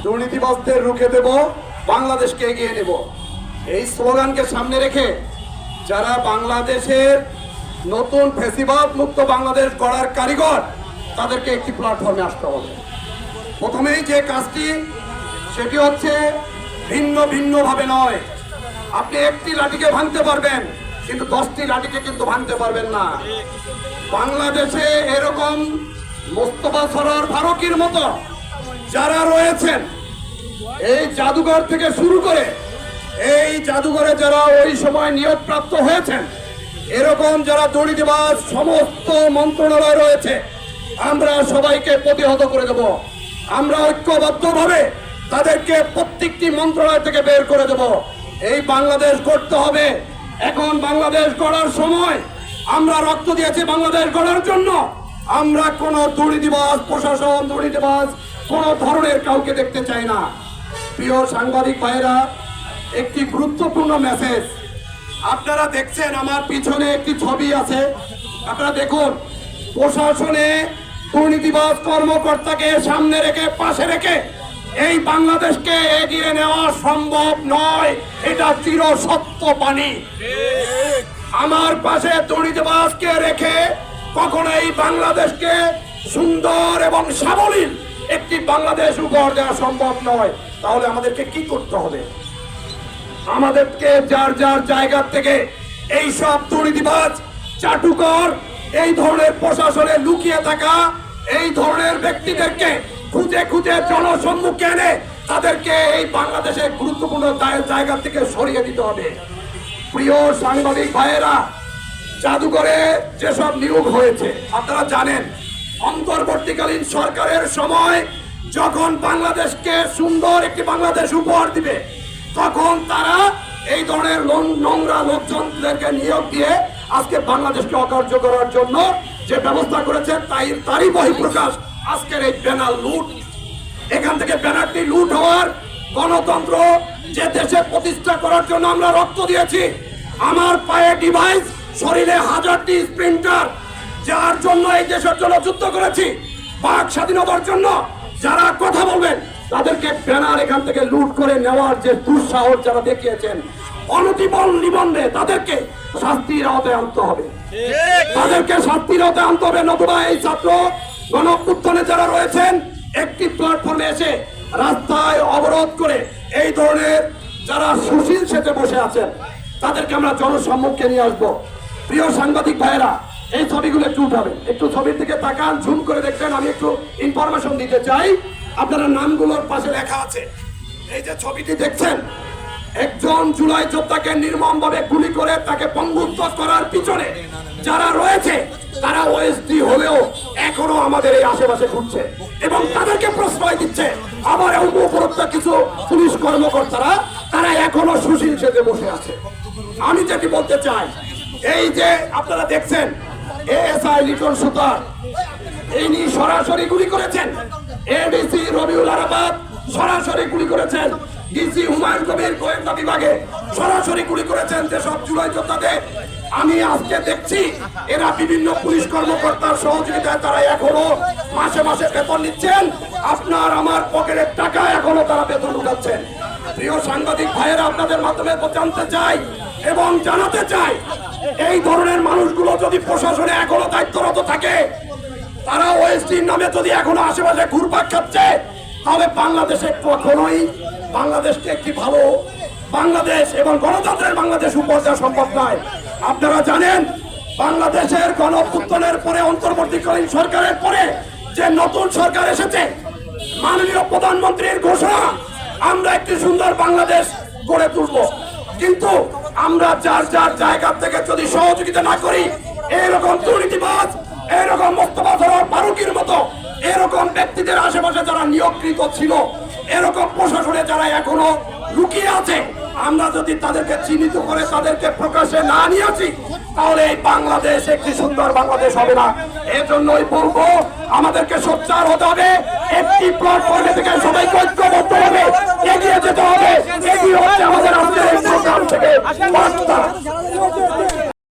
দুর্নীতিবাজদের রুখে দেব, বাংলাদেশকে এগিয়ে নেব। এই স্লোগানকে সামনে রেখে যারা বাংলাদেশের নতুন ফ্যাসিবাদ মুক্ত বাংলাদেশ গড়ার কারিগর, তাদেরকে একটি প্ল্যাটফর্মে আসতে হবে। প্রথমেই যে কাজটি, সেটি হচ্ছে ভিন্ন ভিন্ন ভাবে নয়। আপনি একটি লাঠিকে ভাঙতে পারবেন, কিন্তু 10টি লাঠিকে কিন্তু ভাঙতে পারবেন না। বাংলাদেশে এরকম মোস্তফা সরোয়ার ফারুকীর মতো যারা রয়েছেন, এই জাদুঘর থেকে শুরু করে এই জাদুঘরে যারা ওই সময় নিয়োগপ্রাপ্ত হয়েছেন, এরকম যারা দুর্নীতিবাজ সমস্ত মন্ত্রণালয় রয়েছে, আমরা সবাইকে প্রতিহত করে দেব। আমরা ঐক্যবদ্ধভাবে তাদেরকে প্রত্যেকটি মন্ত্রণালয় থেকে বের করে দেব। এই বাংলাদেশ গড়তে হবে। এখন বাংলাদেশ গড়ার সময়। আমরা রক্ত দিয়েছি বাংলাদেশ গড়ার জন্য। আমরা কোন দুর্নীতিবাজ প্রশাসন, দুর্নীতিবাজ কোন ধরনের কাউকে দেখতে চাই না। প্রিয় সাংবাদিক ভাইরা, একটি গুরুত্বপূর্ণ মেসেজ। আপনারা দেখছেন আমার পিছনে একটি ছবি আছে, আপনারা দেখুন। প্রশাসনে দুর্নীতিবাজ কর্মকর্তাকে সামনে রেখে, পাশে রেখে এই বাংলাদেশকে এগিয়ে নেওয়া সম্ভব নয়। এটা চিরসত্য বাণী। আমার পাশে দুর্নীতিবাজকে রেখে কখনো এই বাংলাদেশকে সুন্দর এবং সাবলীল একটি বাংলাদেশ উপহার দেওয়া সম্ভব নয়। তাহলে আমাদেরকে কি করতে হবে? আমাদেরকে যার যার জায়গা থেকে এই সব দুর্নীতিবাজ, চাটুকর, এই ধরনের প্রশাসনে লুকিয়ে থাকা এই ধরনের ব্যক্তিদেরকে খুঁজে খুঁজে জনসম্মুখে এনে তাদেরকে এই বাংলাদেশের গুরুত্বপূর্ণ জায়গা থেকে সরিয়ে দিতে হবে। প্রিয় সাংবাদিক ভাইয়েরা, জাদুঘরে যেসব নিয়োগ হয়েছে আপনারা জানেন, অন্তর্বর্তীকালীন সরকারের সময় যখন বাংলাদেশকে সুন্দর একটি বাংলাদেশ উপহার দিবে, তখন তারা এই ধরনের নোংরা লোকজনদেরকে নিয়োগ দিয়ে আজকে বাংলাদেশকে অকার্য করার জন্য যে ব্যবস্থা করেছে, তারই বহিঃপ্রকাশ আজকের এই ব্যানার লুট। এখান থেকে ব্যানারটি লুট হওয়ার, গণতন্ত্র যে দেশে প্রতিষ্ঠা করার জন্য আমরা রক্ত দিয়েছি, আমার পায়ে ডিভাইস, শরীরে 1000টি স্প্রিন্টার, যার জন্য এই দেশের জন্য যুদ্ধ করেছি, বাক স্বাধীনতার জন্য যারা কথা বলবেন, তাদেরকে ব্যানার এখান থেকে লুট করে নেওয়ার যে দুঃসাহস যারা দেখিয়েছেন, অনতিবল নিবন্ধে তাদেরকে শাস্তির আওতায় আনতে হবে। তাদেরকে শাস্তির আওতায় আনতে হবে। নতুবা এই ছাত্র গণঅভ্যুত্থানে যারা রয়েছেন, একটি প্ল্যাটফর্মে এসে রাস্তায় অবরোধ করে এই ধরনের যারা সুশীল সেজে বসে আছেন, তাদেরকে আমরা জনসম্মুখে নিয়ে আসবো। প্রিয় সাংবাদিক ভাইয়েরা, এই ছবিগুলো একটু উঠাবেন, একটু ছবির দিকে তাকান, ঝুম করে দেখবেন। আমি একটু ইনফরমেশন দিতে চাই। আপনারা নামগুলোর পাশে লেখা আছে। এই যে ছবিটি দেখছেন, একজন জুলাই যোদ্ধাকে নির্মমভাবে গুলি করে তাকে পঙ্গুত্ব করার পিছনে যারা রয়েছে, তারা ওএসডি হলেও এখনো আমাদের এই আশেপাশে ঘুরছে এবং তাদেরকে প্রশ্রয় দিচ্ছে। আবার উপরোক্ত কিছু পুলিশ কর্মকর্তারা, তারা এখনো সুশীল সেজে বসে আছে। আমি যেটি বলতে চাই, এই যে আপনারা দেখছেন এএসআই লিটন সুতার, ইনি সরাসরি গুলি করেছেন। এডিসি রবিউল আরাফাত সরাসরি গুলি করেছেন। ডিসি হুমায়ুন কবির গোয়েন্দা বিভাগে সরাসরি গুলি করেছেন যেসব জুলাই যোদ্ধাদের। আমি আজকে দেখছি এরা বিভিন্ন পুলিশ কর্মকর্তার সহযোগিতায় তারা এখনো মাসে মাসে বেতন নিচ্ছেন। আপনার আমার পকেটের টাকা এখনো তারা বেতন ঢুকাচ্ছেন। প্রিয় সাংবাদিক ভাইয়েরা, আপনাদের মাধ্যমে জানতে চাই এবং জানাতে চাই, এই ধরনের মানুষগুলো যদি প্রশাসনে এখনো দায়িত্বরত থাকে, তারা ওএসডির নামে যদি এখনো আশেপাশে ঘুরপাক খাচ্ছে, তাহলে বাংলাদেশে কখনোই বাংলাদেশকে একটি ভালো বাংলাদেশ এবং গণতন্ত্রের বাংলাদেশ উপহার দেওয়া সম্ভব নয়। আপনারা জানেন, বাংলাদেশের গণঅভ্যুত্থানের পরে, অন্তর্বর্তীকালীন সরকারের পরে যে নতুন সরকার এসেছে, মাননীয় প্রধানমন্ত্রীর ঘোষণা, আমরা একটি সুন্দর বাংলাদেশ গড়ে তুলব। কিন্তু আমরা যার যার জায়গা থেকে যদি সহযোগিতা না করি, এরকম দুর্নীতিবাজ, এরকম মোস্তফা সরোয়ার ফারুকীর মতো এরকম ব্যক্তিদের আশেপাশে যারা নিয়োগকৃত ছিল, এরকম প্রশাসনে যারা এখনো লুকিয়ে আছে, আমরা যদি তাদেরকে চিহ্নিত করে তাদেরকে প্রকাশে না নিয়ে আসি, তাহলে এই বাংলাদেশ একটি সুন্দর বাংলাদেশ হবে না। এর জন্যই বলবো, আমাদেরকে সোচ্চার হতে হবে। একটি প্ল্যাটফর্মে থেকে সবাইকে ঐক্যবদ্ধ হবে, এগিয়ে যেতে হবে। এগিয়ে হচ্ছে আমাদের আজকের এই প্রোগ্রাম থেকে বার্তা।